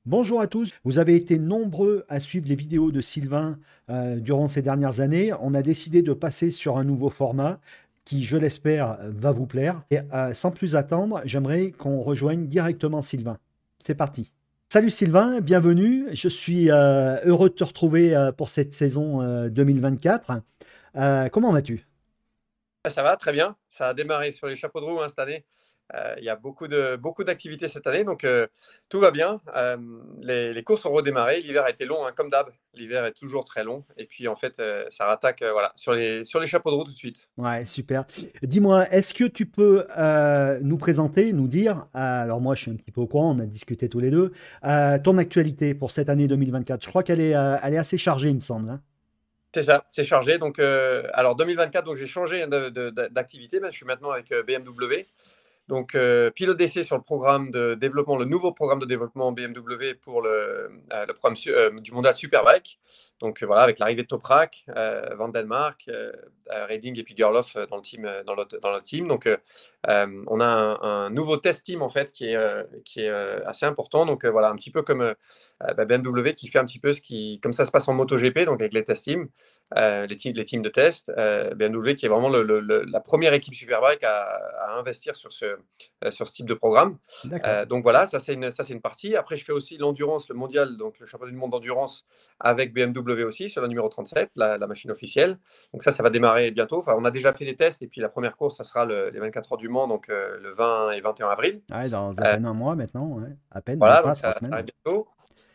Bonjour à tous. Vous avez été nombreux à suivre les vidéos de Sylvain durant ces dernières années. On a décidé de passer sur un nouveau format qui, je l'espère, va vous plaire. Et sans plus attendre, j'aimerais qu'on rejoigne directement Sylvain. C'est parti. Salut Sylvain, bienvenue. Je suis heureux de te retrouver pour cette saison 2024. Comment vas-tu? Ça va, très bien. Ça a démarré sur les chapeaux de roue cette année. Il y a beaucoup d'activités cette année, donc tout va bien. Les courses ont redémarré. L'hiver a été long, comme d'hab. L'hiver est toujours très long. Et puis en fait, ça rattaque voilà, sur les chapeaux de roue tout de suite. Ouais, super. Dis-moi, est-ce que tu peux nous présenter, nous dire, alors moi je suis un petit peu au courant, on a discuté tous les deux, ton actualité pour cette année 2024. Je crois qu'elle est assez chargée, il me semble, hein. C'est ça, c'est chargé. Donc, alors 2024, donc j'ai changé d'activité. Je suis maintenant avec BMW. Donc, pilote d'essai sur le programme de développement, le nouveau programme de développement BMW pour le programme du Mondial Superbike. Donc, voilà, avec l'arrivée de Toprak, Van Denmark, Redding et puis Gerloff dans le team, dans notre team. Donc, on a un nouveau test team en fait qui est assez important. Donc, voilà, un petit peu comme BMW qui fait un petit peu comme ça se passe en MotoGP, donc avec les test teams, les teams de test. BMW qui est vraiment la première équipe Superbike à investir sur ce type de programme. D'accord. Donc voilà, ça c'est une partie. Après, je fais aussi l'endurance, le mondial, donc le championnat du monde d'endurance avec BMW aussi sur la numéro 37, la machine officielle. Donc ça va démarrer bientôt. Enfin, on a déjà fait les tests et puis la première course, ça sera les 24 heures du Mans, donc le 20 et 21 avril. Ouais, dans à Euh, peine un mois maintenant, ouais. À peine, même voilà, pas donc trois ça semaines. arrive bientôt.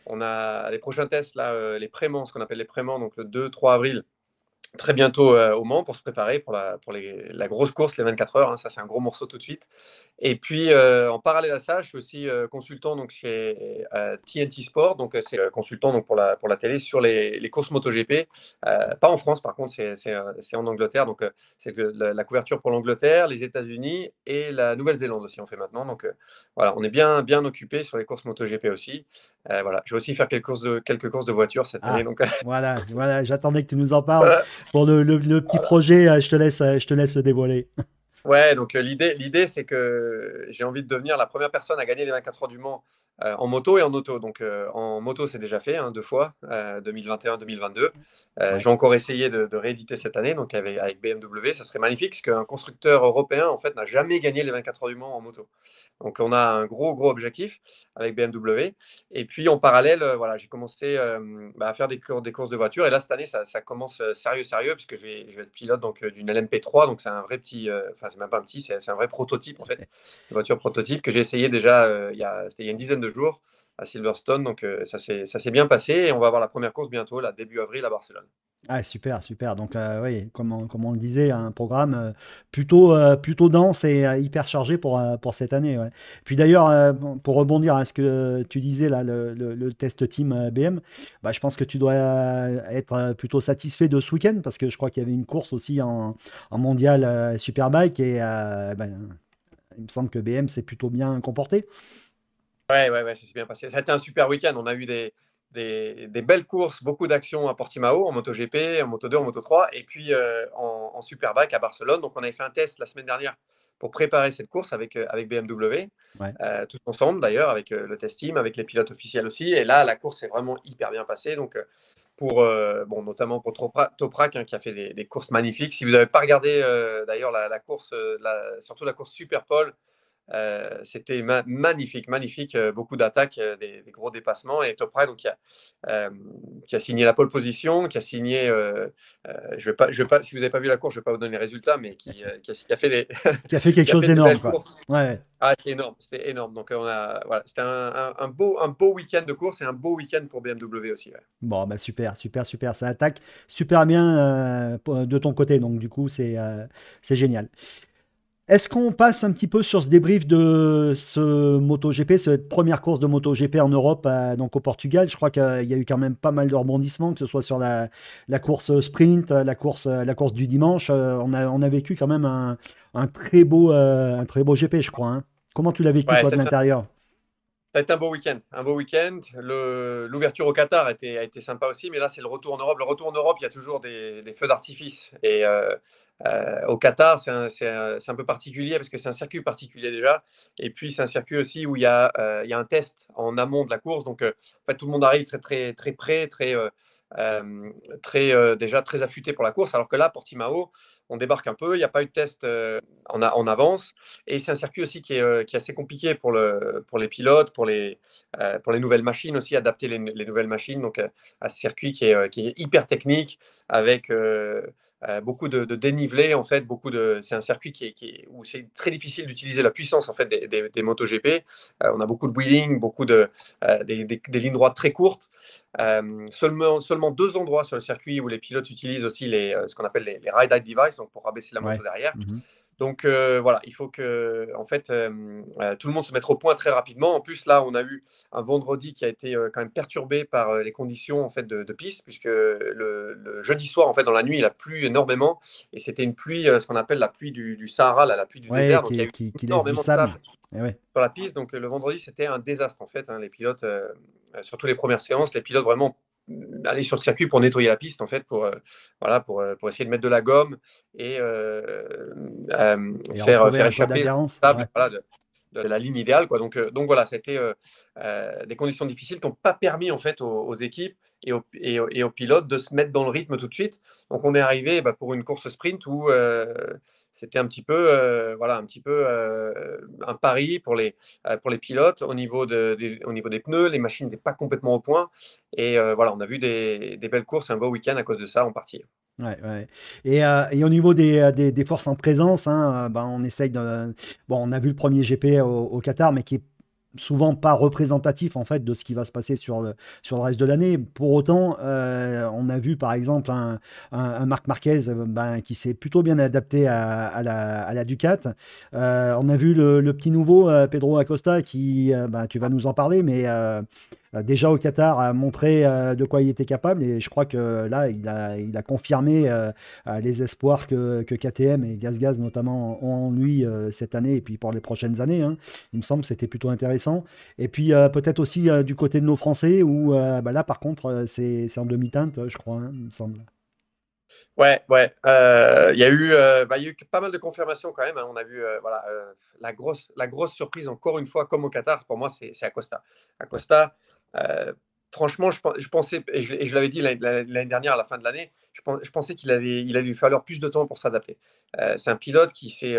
On a les prochains tests, là, les Prémans, ce qu'on appelle les Prémans, donc le 2-3 avril très bientôt au Mans pour se préparer pour la grosse course, les 24 heures. Ça, c'est un gros morceau tout de suite. Et puis, en parallèle à ça, je suis aussi consultant donc, chez TNT Sport. Donc, c'est consultant donc, pour la télé sur les courses MotoGP. Pas en France, par contre, c'est en Angleterre. Donc, c'est que la couverture pour l'Angleterre, les États-Unis et la Nouvelle-Zélande aussi, on fait maintenant. Donc, voilà, on est bien, bien occupé sur les courses MotoGP aussi. Voilà, je vais aussi faire quelques courses de voiture cette année. Ah, Donc, voilà, voilà, j'attendais que tu nous en parles. Pour le petit projet, je te laisse le dévoiler. Ouais, donc l'idée, c'est que j'ai envie de devenir la première personne à gagner les 24 heures du Mans en moto et en auto. Donc en moto, c'est déjà fait 2 fois, 2021-2022. Je Ouais. vais encore essayer de rééditer cette année, donc avec BMW, ça serait magnifique, parce qu'un constructeur européen, en fait, n'a jamais gagné les 24 heures du Mans en moto. Donc on a un gros objectif avec BMW. Et puis en parallèle, voilà, j'ai commencé à faire des courses de voiture. Et là, cette année, ça commence sérieux, puisque je vais être pilote donc, d'une LMP3. Donc c'est un vrai petit, enfin c'est même pas un petit, c'est un vrai prototype en fait, une voiture prototype que j'ai essayé déjà c'était il y a une dizaine de jours à Silverstone. Donc ça s'est bien passé et on va avoir la première course bientôt, là, début avril à Barcelone. Ah, super, super. Donc, oui, comme on le disait, un programme plutôt dense et hyper chargé pour cette année. Ouais. Puis d'ailleurs, bon, pour rebondir à ce que tu disais, là, le test team BM, bah, je pense que tu dois être plutôt satisfait de ce week-end parce que je crois qu'il y avait une course aussi en mondial Superbike et ben, il me semble que BM s'est plutôt bien comporté. Ouais, ouais, ouais, ça s'est bien passé. Ça a été un super week-end. On a eu des belles courses, beaucoup d'actions à Portimao, en MotoGP, en Moto2, en Moto3, et puis en Superbike à Barcelone. Donc, on avait fait un test la semaine dernière pour préparer cette course avec BMW, Ouais. tous ensemble d'ailleurs, avec le test team, avec les pilotes officiels aussi. Et là, la course est vraiment hyper bien passée. Donc, bon, notamment pour Toprak, qui a fait des courses magnifiques. Si vous n'avez pas regardé d'ailleurs la course, surtout la course Superpole, c'était magnifique, magnifique, beaucoup d'attaques, des gros dépassements. Et Toprak, donc, qui a signé la pole position, qui a signé, je vais pas, si vous n'avez pas vu la course, je ne vais pas vous donner les résultats, mais qui a fait Qui a fait quelque qui a chose fait des d'énorme, belles quoi. courses. Ouais. Ah, c'était énorme. Donc, voilà, c'était un beau week-end de course et un beau week-end pour BMW aussi. Ouais. Bon, bah super, super, super. Ça attaque super bien de ton côté, donc du coup, c'est génial. Est-ce qu'on passe un petit peu sur ce débrief de ce MotoGP, cette première course de MotoGP en Europe, donc au Portugal? Je crois qu'il y a eu quand même pas mal de rebondissements, que ce soit sur la course sprint, la course du dimanche. On a vécu quand même un très beau GP, je crois, hein. Comment tu l'as vécu, Ouais, toi, de l'intérieur? Ça a été un beau week-end. Un beau week-end. L'ouverture au Qatar a été sympa aussi, mais là, c'est le retour en Europe. Le retour en Europe, il y a toujours des feux d'artifice. Et au Qatar, c'est un peu particulier parce que c'est un circuit particulier déjà. Et puis, c'est un circuit aussi où il y a un test en amont de la course. Donc, en fait, tout le monde arrive très, très, très près, déjà très affûté pour la course. Alors que là, Portimao, on débarque un peu. Il n'y a pas eu de test en avance. Et c'est un circuit aussi qui est assez compliqué pour les pilotes, pour les nouvelles machines aussi, adapter les nouvelles machines. Donc, à ce circuit qui est hyper technique, avec beaucoup de dénivelé, en fait. C'est un circuit où c'est très difficile d'utiliser la puissance en fait, des MotoGP. On a beaucoup de wheeling, des lignes droites très courtes. Seulement 2 endroits sur le circuit où les pilotes utilisent aussi ce qu'on appelle les ride height device, donc pour rabaisser la moto Ouais. derrière. Mhm. Donc voilà, il faut que en fait, tout le monde se mette au point très rapidement. En plus, là, on a eu un vendredi qui a été quand même perturbé par les conditions en fait, de piste, puisque le jeudi soir, en fait, dans la nuit, il a plu énormément. Et c'était une pluie, ce qu'on appelle la pluie du Sahara, la pluie du Ouais, désert. Donc il y a eu qui laisse du énormément de sable. sable Eh ouais. sur la piste. Donc le vendredi, c'était un désastre en fait, hein. Les pilotes, surtout les premières séances, les pilotes vraiment aller sur le circuit pour nettoyer la piste en fait, voilà, pour essayer de mettre de la gomme et Et retrouver faire un peu échapper le d'adhérence. sable Ouais. voilà, de la ligne idéale, quoi. Donc voilà, c'était des conditions difficiles qui n'ont pas permis en fait aux équipes et aux pilotes de se mettre dans le rythme tout de suite. Donc on est arrivé pour une course sprint où c'était un petit peu, voilà, un petit peu un pari pour les pilotes au niveau des pneus. Les machines n'étaient pas complètement au point. Et voilà, on a vu des belles courses, un beau week-end à cause de ça en partie. Ouais, ouais. Et au niveau des forces en présence, hein, ben, on essaye de. Bon, on a vu le premier GP au Qatar, mais qui est souvent pas représentatif en fait de ce qui va se passer sur le reste de l'année. Pour autant, on a vu par exemple un Marc Marquez ben, qui s'est plutôt bien adapté à la Ducat. On a vu le petit nouveau Pedro Acosta qui, ben, tu vas nous en parler, mais déjà au Qatar a montré de quoi il était capable et je crois que là il a confirmé les espoirs que KTM et GazGaz notamment ont en lui cette année et puis pour les prochaines années, hein. Il me semble que c'était plutôt intéressant. Et puis peut-être aussi du côté de nos Français où bah là par contre c'est en demi-teinte, je crois, hein, il me semble. Ouais, ouais. Il y a eu pas mal de confirmations quand même, hein. On a vu voilà, la grosse surprise, encore une fois, comme au Qatar, pour moi, c'est Acosta. Acosta, euh, franchement, je pensais, et je l'avais dit l'année dernière, à la fin de l'année, je pensais il allait lui falloir plus de temps pour s'adapter. C'est un pilote qui s'est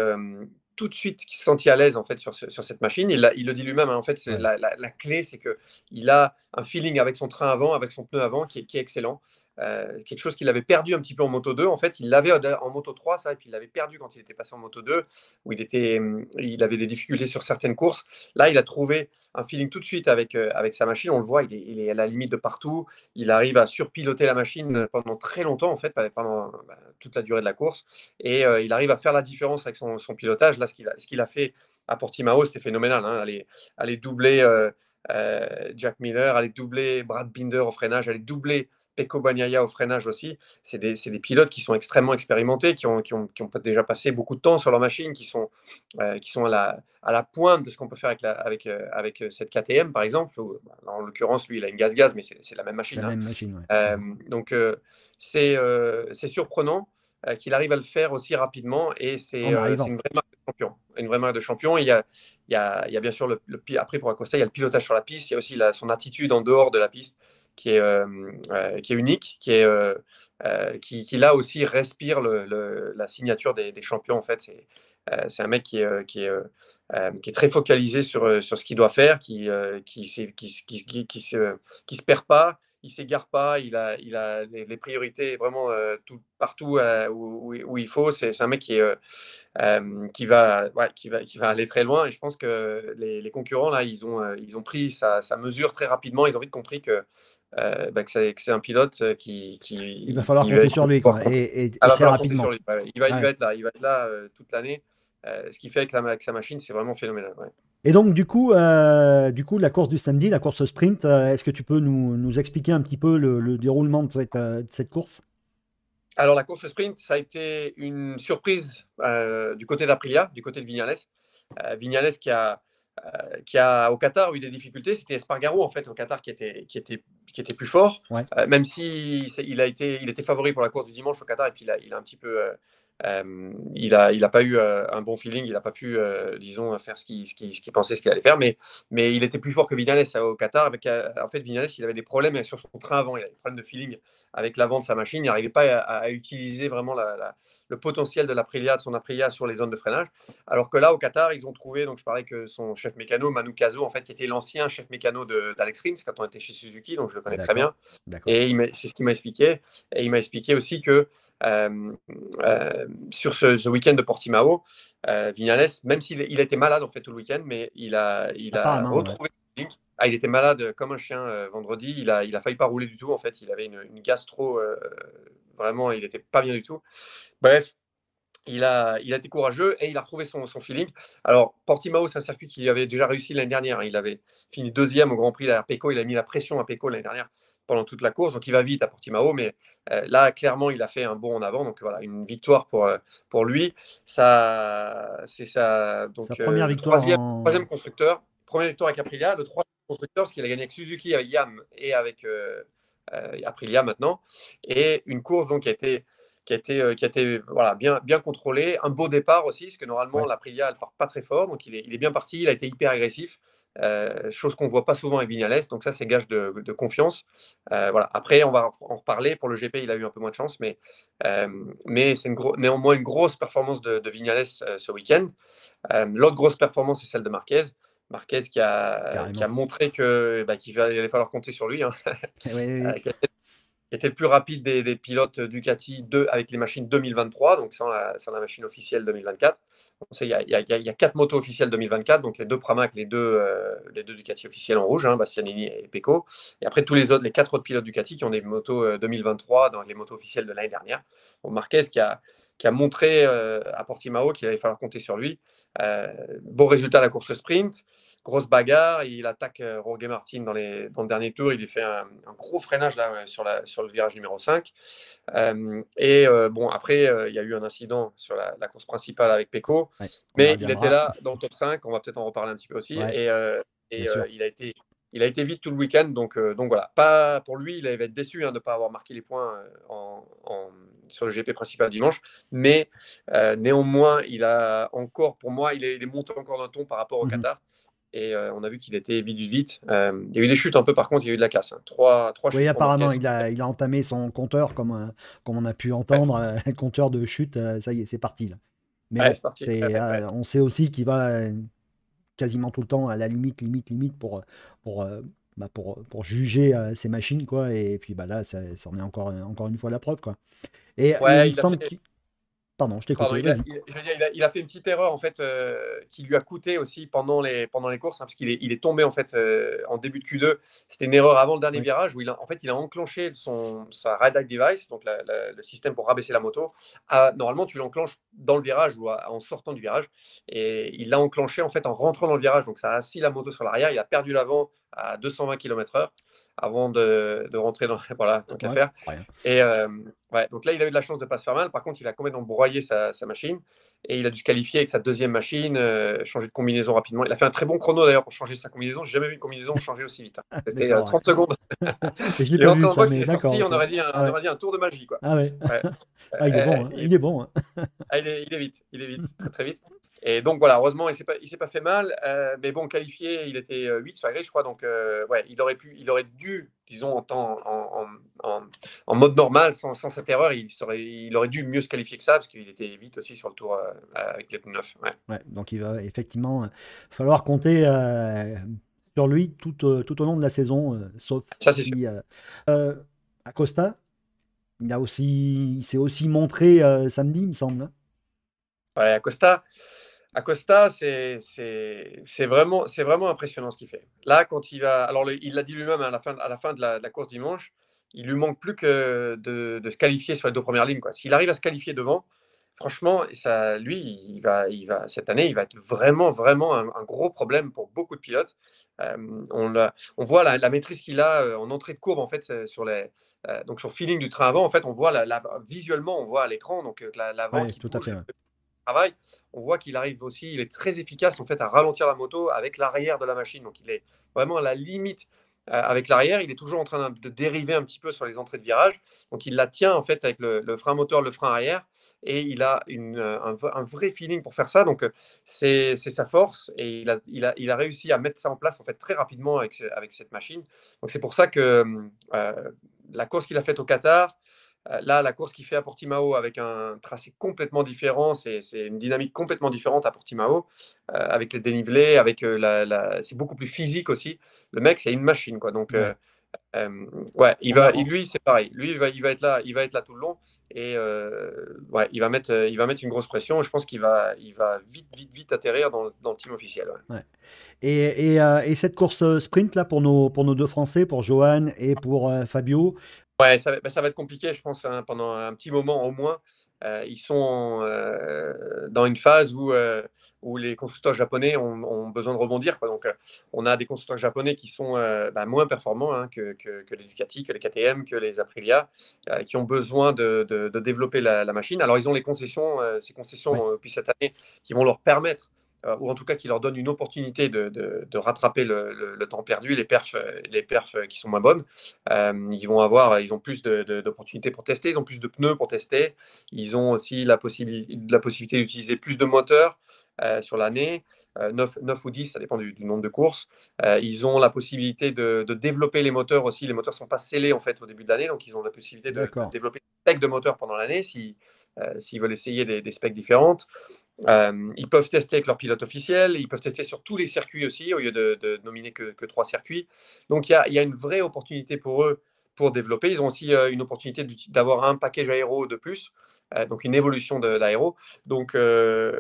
tout de suite qui se sentit à l'aise en fait, sur cette machine. Il le dit lui-même, hein. En fait, Ouais. la clé, c'est qu'il a un feeling avec son train avant, avec son pneu avant, qui est excellent. Quelque chose qu'il avait perdu un petit peu en Moto 2. En fait, il l'avait en Moto 3, ça, et puis il l'avait perdu quand il était passé en Moto 2, où il avait des difficultés sur certaines courses. Là, il a trouvé un feeling tout de suite avec sa machine. On le voit, il est à la limite de partout. Il arrive à surpiloter la machine pendant très longtemps, en fait, pendant toute la durée de la course. Et il arrive à faire la différence avec son pilotage. Là, ce qu'il a fait à Portimao, c'était phénoménal, hein. Aller doubler Jack Miller, aller doubler Brad Binder au freinage, aller doubler Pecco Bagnaia au freinage aussi. C'est des pilotes qui sont extrêmement expérimentés, qui ont déjà passé beaucoup de temps sur leur machine, qui sont à la pointe de ce qu'on peut faire avec cette KTM, par exemple. En l'occurrence, lui, il a une gaz-gaz, mais c'est la même C'est machine, la hein. même machine, ouais. Euh, Mhm. donc, c'est surprenant qu'il arrive à le faire aussi rapidement. Et c'est En c'est arrivant. une vraie marque de champion. Une vraie marque de champion. Il y a bien sûr après, pour Acosta, il y a le pilotage sur la piste. Il y a aussi son attitude en dehors de la piste qui est unique, qui là aussi respire la signature des champions. En fait, c'est un mec qui est très focalisé sur ce qu'il doit faire, qui se perd pas, il s'égare pas, il a les priorités vraiment partout où il faut. C'est un mec qui va aller très loin. Et je pense que les concurrents, là, ils ont pris sa mesure très rapidement. Ils ont vite compris que c'est un pilote qui, Il va qui, falloir qui va compter être sur lui, quoi, important. et Il va très falloir compter sur rapidement. lui. Ouais. Il va Ouais. être là. Il va être là toute l'année. Ce qu'il fait avec sa machine, c'est vraiment phénoménal. Ouais. Et donc, du coup, la course du samedi, la course sprint, est-ce que tu peux nous expliquer un petit peu le déroulement de cette course? Alors, la course sprint, ça a été une surprise du côté d'Aprilia, du côté de Vignales. Vignales qui a au Qatar eu des difficultés, c'était Espargaro en fait au Qatar qui était plus fort, Ouais, même si il était favori pour la course du dimanche au Qatar et puis il a un petit peu il a pas eu un bon feeling, il n'a pas pu, disons, faire ce qu'il pensait ce qu'il allait faire, mais il était plus fort que Vinales au Qatar. Avec, en fait, Vinales, il avait des problèmes sur son train avant, il avait des problèmes de feeling avec l'avant de sa machine, il n'arrivait pas à utiliser vraiment le potentiel de l'Aprilia, de son Aprilia sur les zones de freinage. Alors que là, au Qatar, ils ont trouvé, donc je parlais que son chef mécano, Manu Kazo, en fait, qui était l'ancien chef mécano d'Alex Rins quand on était chez Suzuki, donc je le connais très d'accord, bien. d'accord. Et c'est ce qu'il m'a expliqué. Et il m'a expliqué aussi que euh, sur ce week-end de Portimao, Vignales, même s'il il était malade en fait tout le week-end, mais il a Apparemment, ouais. retrouvé le feeling. Ah, il était malade comme un chien vendredi. Il a failli pas rouler du tout. En fait, il avait une gastro. Vraiment, il n'était pas bien du tout. Bref, il a été courageux et il a retrouvé son feeling. Alors, Portimao, c'est un circuit qu'il avait déjà réussi l'année dernière. Il avait fini deuxième au Grand Prix derrière Pecco. Il a mis la pression à Pecco l'année dernière pendant toute la course. Donc, il va vite à Portimao. Mais là, clairement, il a fait un bond en avant. Donc, voilà, une victoire pour lui. Ça, c'est ça. Sa Donc, première le victoire troisième en. constructeur. Première victoire avec Aprilia. Le troisième constructeur, parce qu'il a gagné avec Suzuki, avec Yam et avec Aprilia maintenant. Et une course donc qui a été voilà, bien contrôlé. Un beau départ aussi, parce que normalement, Ouais. l'Aprilia, elle part pas très fort. Donc, il est bien parti. Il a été hyper agressif. Chose qu'on ne voit pas souvent avec Vignales. Donc, ça, c'est gage de confiance. Voilà. Après, on va en reparler. Pour le GP, il a eu un peu moins de chance. Mais c'est néanmoins une grosse performance de Vignales ce week-end. L'autre grosse performance, c'est celle de Marquez. Marquez qui a Carrément. montré qu'il allait falloir compter sur lui. Hein. Oui, oui, oui. Qui était le plus rapide des pilotes Ducati avec les machines 2023, donc sans la machine officielle 2024. On sait, il y a 4 motos officielles 2024, donc les deux Pramac, les deux Ducati officielles en rouge, hein, Bastianini et Pecco. Et après, tous les 4 autres pilotes Ducati qui ont des motos 2023 dans les motos officielles de l'année dernière. Bon, Marquez qui a montré à Portimao qu'il allait falloir compter sur lui. Bon résultat à la course sprint. Grosse bagarre, il attaque Jorge Martin dans le dernier tour, il lui fait un gros freinage là, sur le virage numéro 5. Bon, après, il y a eu un incident sur la course principale avec Pecco, Ouais, on y mais il était reviendra. là dans le top 5, on va peut-être en reparler un petit peu aussi, Ouais, bien sûr. il a été vite tout le week-end, donc voilà. Pas, pour lui, il va être déçu hein, de ne pas avoir marqué les points sur le GP principal dimanche, mais néanmoins, il a encore, pour moi, il est monté encore d'un ton par rapport au Mhm. Qatar. Et on a vu qu'il était vite. Il y a eu des chutes un peu, par contre, il y a eu de la casse. Hein. Trois Oui, chutes pour Marquez. apparemment, il a entamé son compteur, comme on a pu entendre, un compteur de chute. Ça y est, c'est parti, là. Mais Ouais, bon, c'est parti. Ouais. on sait aussi qu'il va quasiment tout le temps à la limite pour, pour juger ces machines, quoi. Et puis bah, là, ça en est encore une fois la preuve, quoi. Et il Ouais, me semble qu'il. Pardon, je t'ai pardon, coupé, vas-y. je veux dire, il a fait une petite erreur en fait qui lui a coûté aussi pendant les courses, hein, parce il est tombé en fait en début de Q2. C'était une erreur avant le dernier Ouais. virage où en fait, il a enclenché sa ride eye device, donc le système pour rabaisser la moto. Normalement, tu l'enclenches dans le virage ou en sortant du virage, et il l'a enclenché en fait en rentrant dans le virage. Donc ça a assis la moto sur l'arrière, il a perdu l'avant à 220 km/h avant de rentrer dans voilà, tant qu'à Ouais, faire. rien. Et ouais, donc là, il a eu de la chance de ne pas se faire mal. Par contre, il a complètement broyé sa machine et il a dû se qualifier avec sa deuxième machine, changer de combinaison rapidement. Il a fait un très bon chrono d'ailleurs pour changer sa combinaison. J'ai jamais vu une combinaison changer aussi vite. Hein. C'était D'accord, ouais. 30 secondes. Je l'ai Il est pas entré vu en ça, box, il mais est sorti. d'accord, ok. Ah On ouais. aurait dit un tour de magie, quoi. Ah ouais. Ouais. Ah, il est bon, hein. Il est bon, hein. Il est vite, très très vite. Et donc voilà, heureusement, il s'est pas fait mal. Mais bon, qualifié, il était 8 sur la grille, je crois. Donc ouais, il aurait dû, disons, en mode normal, sans cette erreur, il aurait dû mieux se qualifier que ça, parce qu'il était vite aussi sur le tour avec les pneus neufs. Ouais. Ouais, donc il va effectivement falloir compter sur lui tout au long de la saison, sauf Ça, c'est sûr. si euh, Acosta, il s'est aussi montré samedi, il me semble, hein. Ouais, Acosta, c'est vraiment impressionnant ce qu'il fait. Là, quand il va. Alors, il l'a dit lui-même à la fin de la course dimanche, il lui manque plus que de se qualifier sur les deux premières lignes, quoi. S'il arrive à se qualifier devant, franchement, ça, lui, cette année, il va être vraiment un gros problème pour beaucoup de pilotes. On voit la maîtrise qu'il a en entrée de courbe, en fait, donc sur le feeling du train avant, en fait, on voit visuellement, on voit à l'écran, donc l'avant Ouais, qui tout à bouge fait, ouais. travail, on voit qu'il arrive aussi, il est très efficace en fait à ralentir la moto avec l'arrière de la machine. Donc il est vraiment à la limite avec l'arrière. Il est toujours en train de dériver un petit peu sur les entrées de virage. Donc il la tient en fait avec le frein moteur, le frein arrière, et il a un vrai feeling pour faire ça. Donc c'est sa force, et il a réussi à mettre ça en place en fait très rapidement avec cette machine. Donc c'est pour ça que la course qu'il a faite au Qatar, là, la course qu'il fait à Portimao avec un tracé complètement différent, c'est une dynamique complètement différente à Portimao, avec les dénivelés, avec c'est beaucoup plus physique aussi. Le mec, c'est une machine, quoi. Donc, Ouais. ouais, On a, lui, c'est pareil. Lui, il va être là tout le long, et ouais, il va mettre une grosse pression. Je pense il va vite, vite, vite atterrir dans le team officiel. Ouais. ouais. Et cette course sprint là pour nos deux Français, pour Johan et pour Fabio. Ouais, ça va être compliqué, je pense, hein, pendant un petit moment au moins. Ils sont dans une phase où les constructeurs japonais ont besoin de rebondir, quoi. Donc, on a des constructeurs japonais qui sont moins performants, hein, que les Ducati, que les KTM, que les Aprilia, qui ont besoin de développer la machine. Alors, ils ont ces Ouais, concessions depuis cette année qui vont leur permettre, ou en tout cas qui leur donnent une opportunité de rattraper le temps perdu, les perfs qui sont moins bonnes. Ils ont plus d'opportunités pour tester, ils ont plus de pneus pour tester, ils ont aussi la possibilité d'utiliser plus de moteurs sur l'année, 9 ou 10, ça dépend du nombre de courses. Ils ont la possibilité de développer les moteurs aussi. Les moteurs ne sont pas scellés en fait au début de l'année, donc ils ont la possibilité de d'accord. développer des specs de moteurs pendant l'année s'ils veulent essayer des specs différentes. Ils peuvent tester avec leur pilote officiel, ils peuvent tester sur tous les circuits aussi, au lieu de nominer que 3 circuits. Donc il y a une vraie opportunité pour eux pour développer. Ils ont aussi une opportunité d'avoir un package aéro de plus, donc une évolution de l'aéro. Donc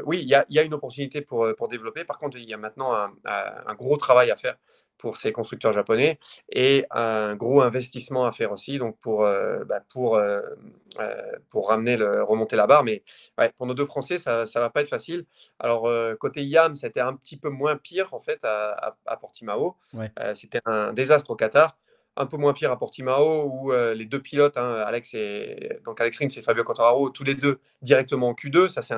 oui, il y a une opportunité pour développer. Par contre, il y a maintenant un gros travail à faire pour ces constructeurs japonais, et un gros investissement à faire aussi, donc pour remonter la barre. Mais ouais, pour nos deux Français, ça ne va pas être facile. Alors, côté YAM, c'était un petit peu moins pire, en fait, à Portimao. Ouais, C'était un désastre au Qatar. Un peu moins pire à Portimao, où les deux pilotes, hein, donc Alex Rins et Fabio Quartararo, tous les deux directement en Q2. Ça, c'est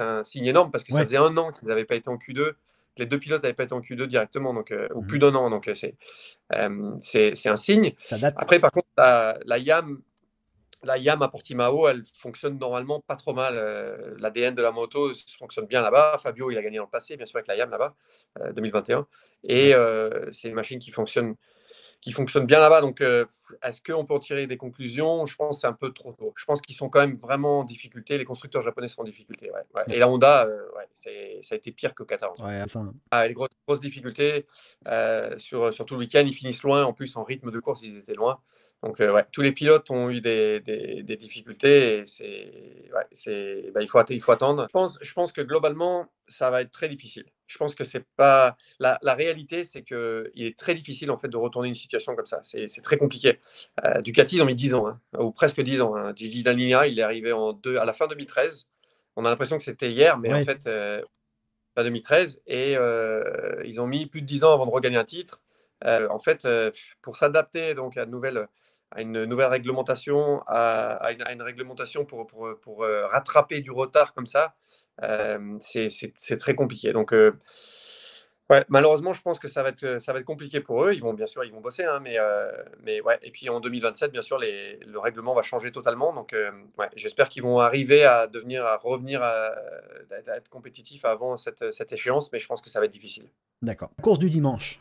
un signe énorme, parce que ça ouais. faisait un an qu'ils n'avaient pas été en Q2. Les deux pilotes n'avaient pas été en Q2 directement, donc, ou Mhm. plus d'un an. Donc, c'est un signe. Ça date. Après, par contre, la YAM à Portimao, elle fonctionne normalement pas trop mal. L'ADN de la moto fonctionne bien là-bas. Fabio, il a gagné dans le passé, bien sûr, avec la YAM là-bas, 2021. Ouais. Et c'est une machine qui fonctionne bien là-bas. Donc, est-ce qu'on peut en tirer des conclusions? Je pense que c'est un peu trop tôt. Je pense qu'ils sont quand même vraiment en difficulté. Les constructeurs japonais sont en difficulté. Ouais, ouais. Ouais, Et la Honda, ouais, ça a été pire qu'au Qatar, en tout cas. ouais, ça. Ah, les grosses difficultés sur tout le week-end. Ils finissent loin. En plus, en rythme de course, ils étaient loin. Donc, ouais, tous les pilotes ont eu des difficultés. Et il faut attendre. Je pense que globalement, ça va être très difficile. Je pense que c'est pas. La réalité, c'est qu'il est très difficile en fait de retourner une situation comme ça. C'est très compliqué. Ducati, ils ont mis 10 ans, hein, ou presque 10 ans. Hein. Gigi Dall'Igna, il est arrivé à la fin 2013. On a l'impression que c'était hier, mais en Ouais, fait, pas 2013, et ils ont mis plus de 10 ans avant de regagner un titre. En fait, pour s'adapter donc à une nouvelle réglementation, à une réglementation pour rattraper du retard comme ça, c'est très compliqué. Donc, ouais, malheureusement, je pense que ça va être compliqué pour eux. Bien sûr, ils vont bosser, hein, mais ouais. Et puis en 2027, bien sûr, le règlement va changer totalement. Donc, ouais, j'espère qu'ils vont arriver à revenir à être compétitifs avant cette échéance, mais je pense que ça va être difficile. d'accord. Course du dimanche.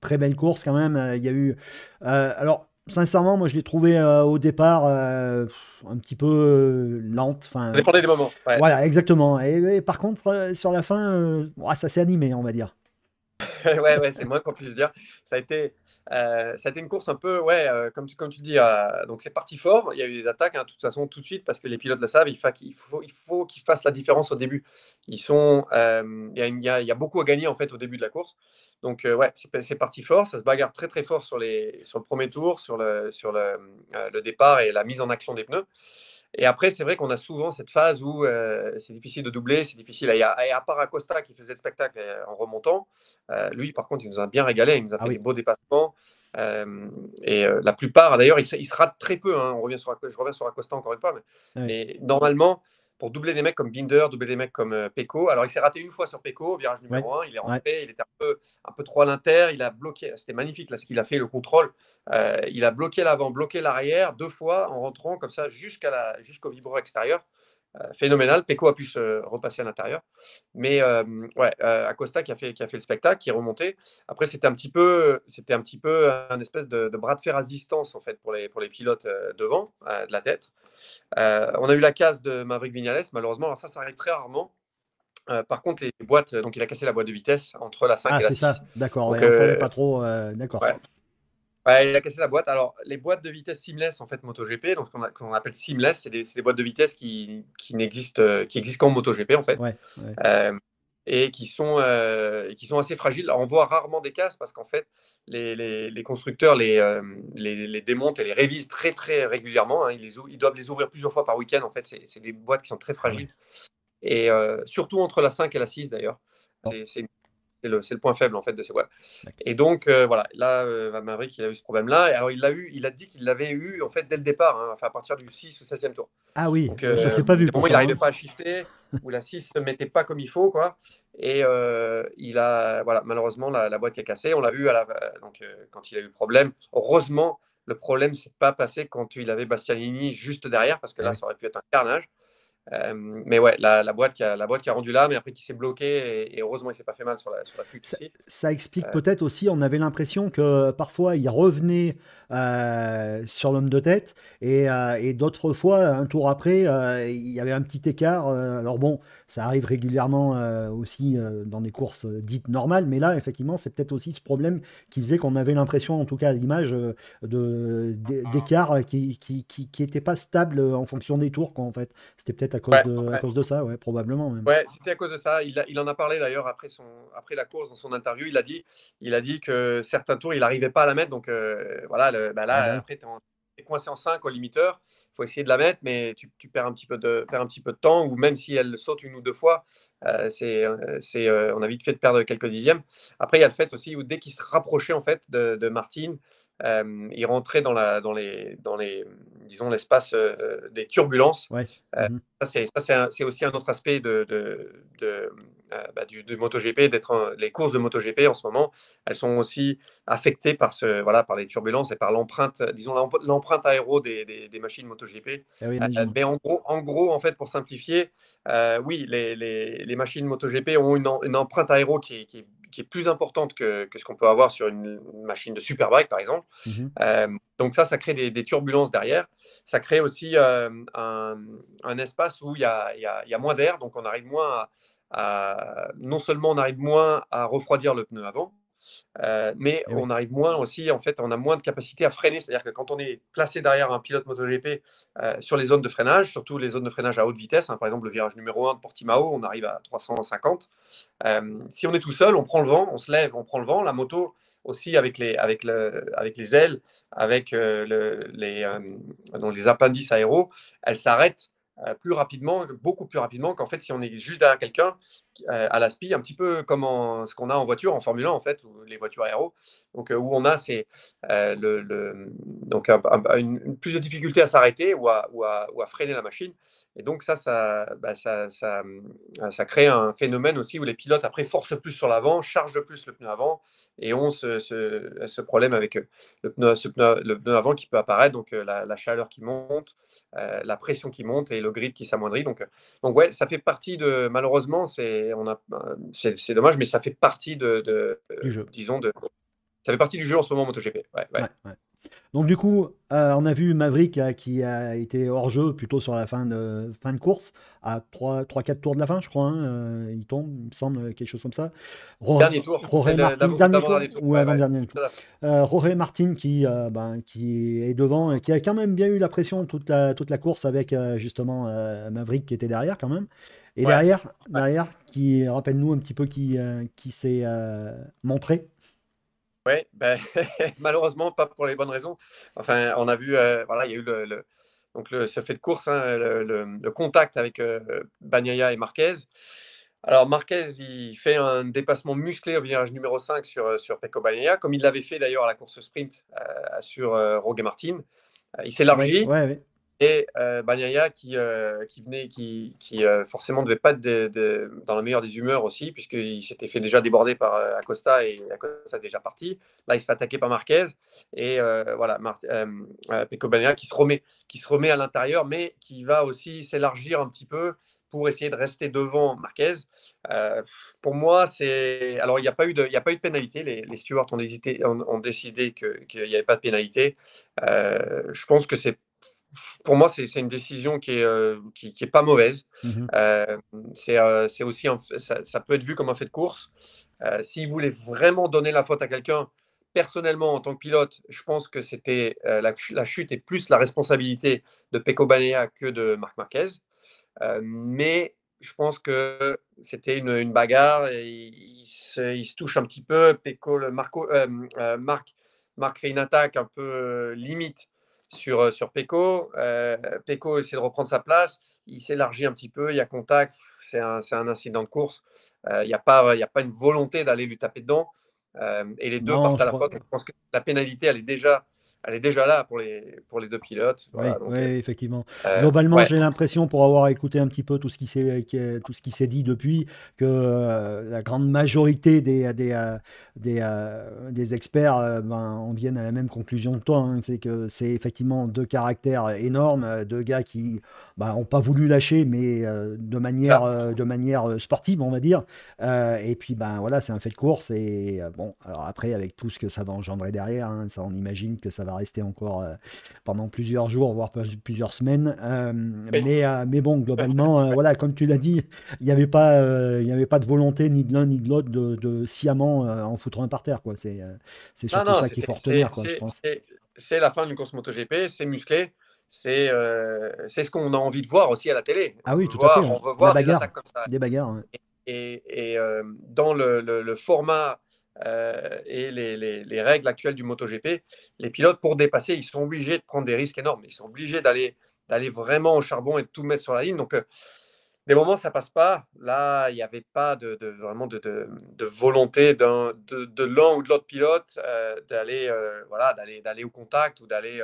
Très belle course quand même. Il y a eu. Alors, sincèrement, moi je l'ai trouvé au départ un petit peu lente. Ça Enfin, dépendait des moments. Ouais. voilà, exactement. Et par contre, sur la fin, ouais, ça s'est animé, on va dire. Ouais, ouais, c'est le moins qu'on puisse dire. Ça a été, ça a été une course un peu, ouais, comme tu dis. Donc c'est parti fort. Il y a eu des attaques, hein, de toute façon, tout de suite, parce que les pilotes le savent. Il faut qu'ils fassent la différence au début. Il y a beaucoup à gagner en fait au début de la course. Donc ouais, c'est parti fort. Ça se bagarre très très fort sur le premier tour, le départ et la mise en action des pneus. Et après, c'est vrai qu'on a souvent cette phase où c'est difficile de doubler, c'est difficile. Et à part Acosta qui faisait le spectacle en remontant, lui, par contre, il nous a bien régalé, il nous a Ah fait des oui, beaux dépassements. La plupart, d'ailleurs, il se rate très peu. Hein. Je reviens sur Acosta encore une fois, oui, mais normalement, pour doubler des mecs comme Binder, doubler des mecs comme Pecco. Alors, il s'est raté une fois sur Pecco, virage Ouais, numéro 1. Il est ouais. rentré, il était un peu trop à l'inter. Il a bloqué. C'était magnifique là, ce qu'il a fait, le contrôle. Il a bloqué l'avant, bloqué l'arrière 2 fois en rentrant comme ça jusqu'au vibreur extérieur. Phénoménal. Pecco a pu se repasser à l'intérieur. Mais ouais, Acosta qui a fait le spectacle, qui est remonté. Après, c'était un petit peu un espèce de bras de fer à distance en fait pour les pilotes devant de la tête. On a eu la casse de Maverick Viñales, malheureusement. Alors ça arrive très rarement. Par contre, les boîtes, donc il a cassé la boîte de vitesse entre la 5 Ah, et la c'est 6. ça, d'accord, ouais, Donc, on savait pas trop, d'accord. ouais. Ouais, il a cassé la boîte. Alors, les boîtes de vitesse seamless, en fait, MotoGP, donc qu'on appelle seamless, c'est des boîtes de vitesse qui existent qu'en MotoGP, en fait. Ouais, ouais. Euh, et qui sont assez fragiles. Alors, on voit rarement des casses parce qu'en fait, les constructeurs les démontent et les révisent très, très régulièrement, hein. Ils doivent les ouvrir plusieurs fois par week-end. En fait, c'est des boîtes qui sont très Ah ouais. fragiles. Et surtout entre la 5 et la 6 d'ailleurs. Bon, C'est le point faible en fait de ces boîtes. d'accord. Et donc voilà, là, Maverick, il a eu ce problème-là. Et alors il a dit qu'il l'avait eu en fait dès le départ, hein, enfin à partir du 6 ou 7e tour. Ah oui, Donc ça s'est pas vu des moments, il pourtant, n'arrivait hein. pas à shifter, où la 6 se mettait pas comme il faut, quoi. Et voilà, malheureusement, la boîte qui a cassé, on l'a vu donc, quand il a eu le problème. Heureusement, le problème s'est pas passé quand il avait Bastianini juste derrière, parce que Eh là, oui. ça aurait pu être un carnage. Mais ouais, la boîte qui a rendu là, mais après qui s'est bloquée, et heureusement, il s'est pas fait mal sur la chute Ça, aussi. ça explique Euh, peut-être aussi, on avait l'impression que parfois il revenait sur l'homme de tête et d'autres fois, un tour après, il y avait un petit écart. Alors bon, ça arrive régulièrement aussi dans des courses dites normales, mais là, effectivement, c'est peut-être aussi ce problème qui faisait qu'on avait l'impression, en tout cas à l'image, d'écart qui était pas stable en fonction des tours, quoi, en fait. C'était peut-être ouais, à ouais. cause de ça, ouais, probablement même. Ouais, c'était à cause de ça. Il en a parlé d'ailleurs après la course dans son interview. Il a dit que certains tours, il n'arrivait pas à la mettre. Donc voilà, bah Ah bah là, oui. après, t'es coincé en 5 au limiteur. Il faut essayer de la mettre, mais tu perds un petit peu de temps. Ou même si elle saute une ou 2 fois, on a vite fait de perdre quelques dixièmes. Après, il y a le fait aussi où dès qu'il se rapprochait en fait de Martin, il rentrait dans les disons, l'espace des turbulences. Ouais. Euh, Mhm. c'est aussi un autre aspect du MotoGP, les courses de MotoGP en ce moment, elles sont aussi affectées voilà, par les turbulences et par l'empreinte, disons l'empreinte aéro des machines MotoGP. Ah oui, imagine. Mais en gros, en fait, pour simplifier, oui, les machines MotoGP ont une empreinte aéro qui est plus importante que ce qu'on peut avoir sur une machine de Superbike, par exemple. Mhm. Euh, donc ça crée des turbulences derrière. Ça crée aussi un espace où il y a moins d'air, donc on arrive moins non seulement on arrive moins à refroidir le pneu avant, mais Eh oui. on arrive moins aussi, en fait, on a moins de capacité à freiner. C'est-à-dire que quand on est placé derrière un pilote MotoGP sur les zones de freinage, surtout les zones de freinage à haute vitesse, hein, par exemple le virage numéro 1 de Portimao, on arrive à 350. Si on est tout seul, on prend le vent, on se lève, on prend le vent. La moto aussi avec les ailes, avec donc les appendices aéros, elle s'arrête plus rapidement, beaucoup plus rapidement qu'en fait si on est juste derrière quelqu'un à la SPI, un petit peu comme ce qu'on a en voiture, en Formule 1 en fait, ou les voitures aéro. Donc où on a donc plus de difficulté à s'arrêter ou à freiner la machine. Et donc ça crée un phénomène aussi où les pilotes après forcent plus sur l'avant, chargent plus le pneu avant et ont ce problème avec le pneu avant qui peut apparaître, donc la chaleur qui monte, la pression qui monte et le grip qui s'amoindrit. Donc ouais, ça fait partie malheureusement, c'est dommage, mais ça fait partie Du jeu. disons, ça fait partie du jeu en ce moment MotoGP. Ouais, ouais. Ouais, ouais. Donc du coup, on a vu Maverick qui a été hors jeu plutôt sur la fin de course, à 3-4 tours de la fin, je crois, hein, il tombe, il me semble, quelque chose comme ça. Dernier tour, Jorge c'est Martin, ou dernier tour d'avant-dernier tour. ou Ouais, ouais, avant-dernier tour. tout à fait. Jorge Martin qui est devant, et qui a quand même bien eu la pression toute la course avec justement Maverick qui était derrière quand même. Et Ouais. derrière qui rappelle-nous un petit peu qui s'est montré. Ouais, ben, malheureusement, pas pour les bonnes raisons. Enfin, on a vu, voilà, il y a eu ce fait de course, hein, le contact avec Bagnaia et Marquez. Alors, Marquez, il fait un dépassement musclé au virage numéro 5 sur Pecco Bagnaia, comme il l'avait fait d'ailleurs à la course sprint sur Roger Martin. Il Oui, s'élargit ouais, ouais. et Bagnaia qui forcément ne devait pas être dans la meilleure des humeurs aussi, puisqu'il s'était fait déjà déborder par Acosta et Acosta est déjà parti. Là, il se fait attaquer par Marquez et voilà, Pecco Bagnaia qui se remet à l'intérieur, mais qui va aussi s'élargir un petit peu pour essayer de rester devant Marquez. Pour moi, c'est. Alors, il n'y a pas eu de pénalité. Les stewards ont décidé qu'il n'y avait pas de pénalité. Je pense que pour moi, c'est une décision qui est pas mauvaise. Mhm. C'est aussi ça peut être vu comme un fait de course. S'il voulait vraiment donner la faute à quelqu'un, personnellement, en tant que pilote, je pense que c'était la chute est plus la responsabilité de Pecco Bagnaia que de Marc Marquez. Mais je pense que c'était une bagarre et il se touche un petit peu. Marc fait une attaque un peu limite sur Pecco. Pecco essaie de reprendre sa place. Il s'élargit un petit peu. Il y a contact. C'est un incident de course. Il y a pas une volonté d'aller lui taper dedans. Et les deux Non, partent à je la crois. faute. Je pense que la pénalité, elle est déjà là pour les deux pilotes. Oui, Voilà, donc, oui, effectivement. Globalement, ouais. j'ai l'impression, pour avoir écouté un petit peu tout ce qui s'est dit depuis, que la grande majorité des experts en viennent à la même conclusion que toi, hein. C'est que c'est effectivement deux caractères énormes, deux gars qui n'ont pas voulu lâcher, mais Ça. de manière sportive, on va dire. Et puis, voilà, c'est un fait de course. Et bon, alors après, avec tout ce que ça va engendrer derrière, hein, ça, on imagine que ça va rester encore pendant plusieurs jours, voire plusieurs semaines. Mais bon, globalement, voilà, comme tu l'as dit, il y avait pas de volonté ni de l'un ni de l'autre de sciemment en foutre un par terre, quoi. C'est Non, surtout non, ça qu'il faut retenir, quoi, je pense. c'est la fin d'une course MotoGP, c'est musclé, c'est ce qu'on a envie de voir aussi à la télé. Ah oui, tout à fait, hein. On veut La voir des bagarre, attaques comme ça. des bagarres, hein. Et dans le format et les règles actuelles du MotoGP, les pilotes, pour dépasser, ils sont obligés de prendre des risques énormes. Ils sont obligés d'aller vraiment au charbon et de tout mettre sur la ligne. Donc, des moments, ça passe pas. Là, il n'y avait pas vraiment de volonté de l'un ou de l'autre pilote voilà, d'aller au contact ou d'aller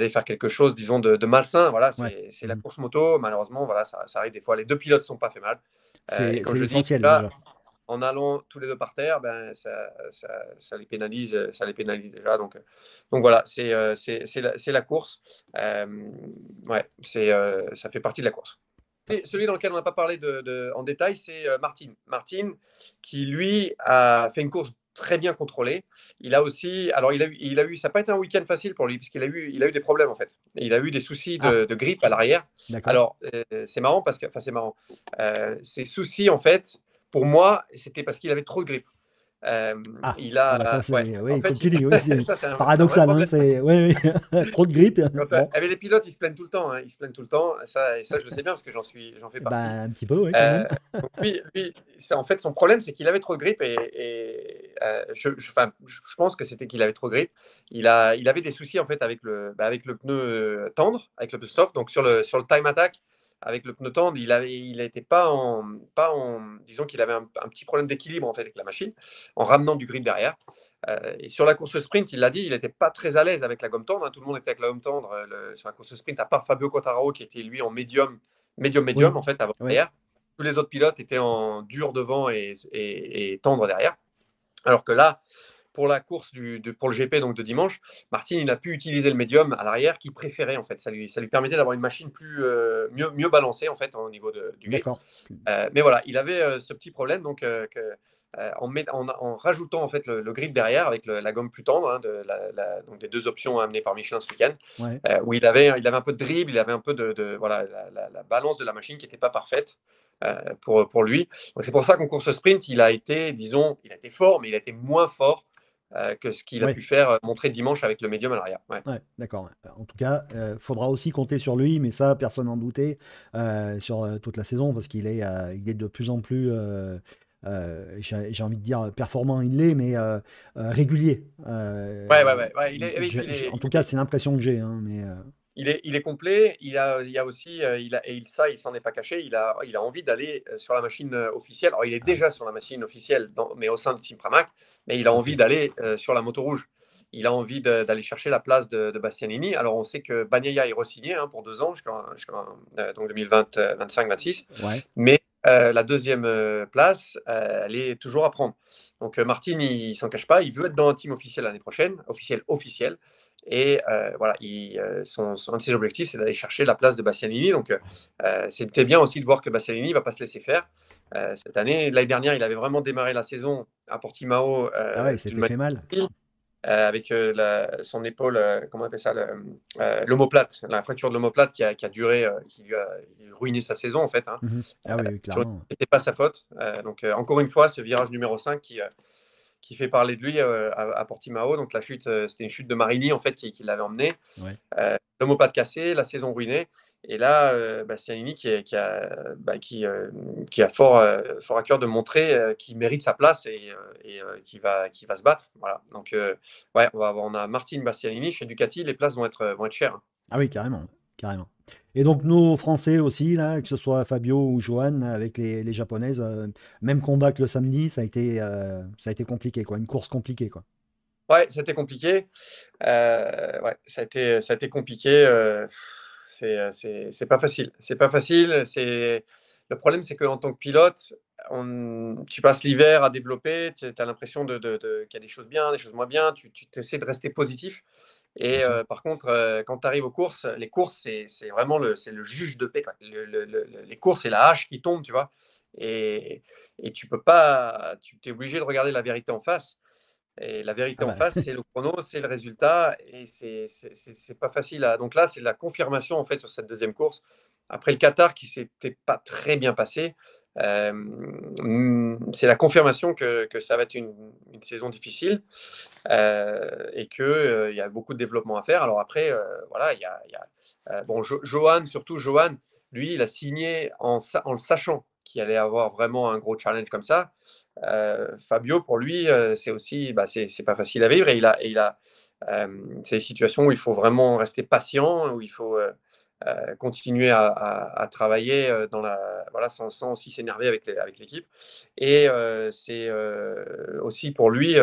faire quelque chose, disons, de malsain. Voilà, Ouais. c'est la Mhm. course moto. Malheureusement, voilà, ça arrive des fois. Les deux pilotes ne sont pas fait mal. Et comme C'est je dis, l'essentiel là, déjà. en allant tous les deux par terre, ben, ça les pénalise déjà. Donc voilà, c'est la course. Euh, ouais, ça fait partie de la course. Et celui dans lequel on n'a pas parlé en détail, c'est Martin. Martin, qui lui a fait une course très bien contrôlée. Il a aussi, alors ça n'a pas été un week-end facile pour lui, puisqu'il a eu des problèmes en fait. Il a eu des soucis Ah, de grippe à l'arrière. d'accord. Alors, c'est marrant enfin, c'est marrant. Ces soucis, en fait, pour moi, c'était parce qu'il avait trop de grippe. Il Ah bah ça, a, ouais, c'est, en oui, comme fait, tu dis, oui, c'est ça, c'est un vrai paradoxal, hein, problème. c'est, oui, oui. Trop de grippe, Quand, bon, avec les pilotes, ils se plaignent tout le temps, hein, ils se plaignent tout le temps. Ça, je le sais bien parce que j'en fais partie. un petit peu, oui, quand même. Euh, donc lui, en fait, son problème, c'est qu'il avait trop de grippe enfin, je pense que c'était qu'il avait trop de grippe. Il avait des soucis en fait avec le pneu tendre, avec le pneu soft. Donc sur le time attack, avec le pneu tendre, il n'était pas en, disons qu'il avait un petit problème d'équilibre en fait avec la machine, en ramenant du grip derrière. Et sur la course sprint, il l'a dit, il n'était pas très à l'aise avec la gomme tendre, hein. Tout le monde était avec la gomme tendre sur la course sprint, à part Fabio Quartararo qui était lui en médium Oui, en fait avant oui, derrière. Tous les autres pilotes étaient en dur devant et tendre derrière. Alors que là, pour la course pour le GP donc de dimanche, Martin il a pu utiliser le médium à l'arrière qu'il préférait en fait. Ça lui permettait d'avoir une machine mieux balancée en fait au niveau du grip. d'accord. Mais voilà, il avait ce petit problème donc en rajoutant en fait le grip derrière avec la gomme plus tendre, hein, donc des deux options amenées par Michelin ce week-end, Ouais. où il avait un peu de dribble, il avait un peu voilà, la balance de la machine qui n'était pas parfaite pour lui. Donc c'est pour ça qu'en course sprint, il a été, disons, il a été fort, mais il a été moins fort que ce qu'il a Ouais, pu faire montrer dimanche avec le médium à l'arrière. Ouais. ouais, d'accord. En tout cas, faudra aussi compter sur lui, mais ça, personne n'en doutait, sur toute la saison, parce il est de plus en plus, j'ai envie de dire performant, il l'est, mais régulier. Ouais, ouais, ouais, ouais. Et puis En tout cas, c'est l'impression que j'ai, hein, mais il est complet. Il y a aussi, ça, il s'en est pas caché. Il a envie d'aller sur la machine officielle. Alors, il est ah, déjà sur la machine officielle, mais au sein de Team Pramac, mais il a tout à envie fait. d'aller sur la moto rouge. il a envie d'aller chercher la place de Bastianini. Alors, on sait que Bagnaia est re-signé pour 2 ans, donc 2025-26. Ouais. Mais la deuxième place, elle est toujours à prendre. Donc, Martin, il ne s'en cache pas. Il veut être dans un team officiel l'année prochaine, officiel. Et voilà, un de ses objectifs, c'est d'aller chercher la place de Bastianini. Donc, c'était bien aussi de voir que Bastianini ne va pas se laisser faire. Cette année, l'année dernière, il avait vraiment démarré la saison à Portimao Ah ouais, il d'une s'était manière fait mal. difficile, avec son épaule, comment on appelle ça, l'omoplate, la fracture de l'omoplate qui a duré, qui lui a ruiné sa saison en fait. Ah oui, oui, clairement. C'était pas sa faute. Donc encore une fois, ce virage numéro 5 qui fait parler de lui à Portimao. Donc la chute, c'était une chute de Marini en fait qui l'avait emmené. Ouais. L'omoplate cassé, la saison ruinée. Et là, Bastianini qui a fort à cœur de montrer qu'il mérite sa place et qui va se battre. Voilà. Donc, ouais, on a Martin Bastianini chez Ducati. Les places vont être chères. Ah oui, carrément, carrément. Et donc nos Français aussi, là, que ce soit Fabio ou Johan, avec les Japonaises, même combat que le samedi, ça a été compliqué, quoi. Une course compliquée, quoi. Ouais, c'était compliqué. Ouais, ça a été compliqué. C'est pas facile. C'est pas facile. Le problème, c'est qu'en tant que pilote, tu passes l'hiver à développer. Tu as l'impression qu'il y a des choses bien, des choses moins bien. Tu essaies de rester positif. Bien Et sûr. par contre, quand tu arrives aux courses, les courses, c'est vraiment c'est le juge de paix, quoi. Les courses, c'est la hache qui tombe, tu vois. Et tu peux pas. Tu es obligé de regarder la vérité en face. Et la Ah vérité en bah, face, c'est le chrono, c'est le résultat, et c'est pas facile à. Donc là, c'est la confirmation en fait sur cette deuxième course. Après le Qatar qui s'était pas très bien passé, c'est la confirmation que ça va être une saison difficile et que il y a beaucoup de développement à faire. Alors après, voilà, bon, Johan, surtout Johan, lui, il a signé en le sachant qu'il allait avoir vraiment un gros challenge comme ça. Fabio, pour lui, c'est aussi, c'est pas facile à vivre et c'est des situations où il faut vraiment rester patient, où il faut continuer à travailler voilà, sans aussi s'énerver avec l'équipe. Et c'est aussi pour lui,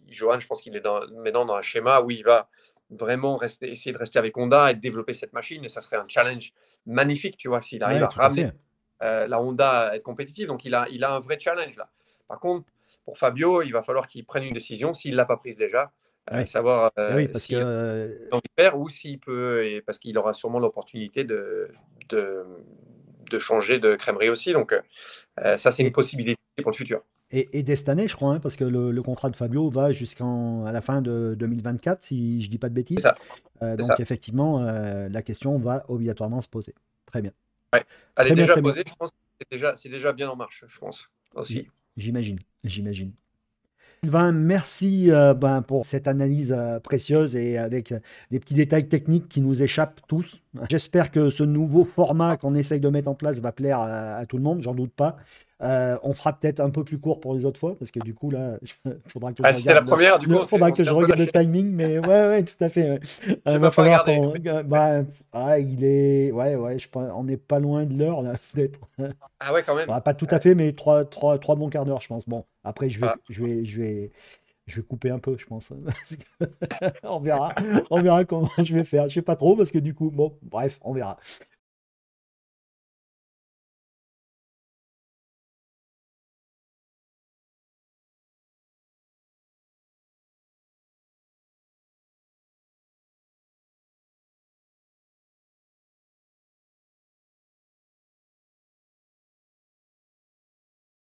Johan, je pense qu'il est maintenant dans un schéma où il va vraiment essayer de rester avec Honda et de développer cette machine. Et ça serait un challenge magnifique, tu vois, s'il arrive ouais, à tout à ramener fait. la Honda à être compétitive. Donc il a un vrai challenge là. Par contre, pour Fabio, il va falloir qu'il prenne une décision, s'il ne l'a pas prise déjà, Ouais. savoir Eh oui, parce que s'il a envie de faire ou s'il peut, et parce qu'il aura sûrement l'opportunité de, de changer de crèmerie aussi. Donc ça, c'est une et, possibilité pour le futur. et dès cette année, je crois, hein, parce que le contrat de Fabio va jusqu'à la fin de 2024, si je dis pas de C'est bêtises. ça, c'est Donc ça. effectivement, la question va obligatoirement se poser. Très bien. Ouais. Elle est Très bien, déjà très bien. posée, je pense que c'est déjà bien en marche, je pense, J- aussi. J'imagine, j'imagine. Sylvain, merci pour cette analyse précieuse et avec des petits détails techniques qui nous échappent tous. J'espère que ce nouveau format qu'on essaye de mettre en place va plaire à tout le monde, j'en doute pas. On fera peut-être un peu plus court pour les autres fois, parce que du coup, là, faudra que je Ah, si c'est la regarde première, du coup, faudra on que s'est je un peu regarde le lâché. timing, mais ouais, ouais, tout à fait. Ouais. J'ai Va même pas falloir regardé. qu'on. Il est. Ouais, ouais, on n'est pas loin de l'heure, là, d'être. Ah ouais, quand même. Pas tout à Ouais. fait, mais trois bons quarts d'heure, je pense. Bon, après, Ah, je vais couper un peu, je pense. Parce que on verra comment je vais faire. Je sais pas trop, parce que du coup, bon, bref, on verra.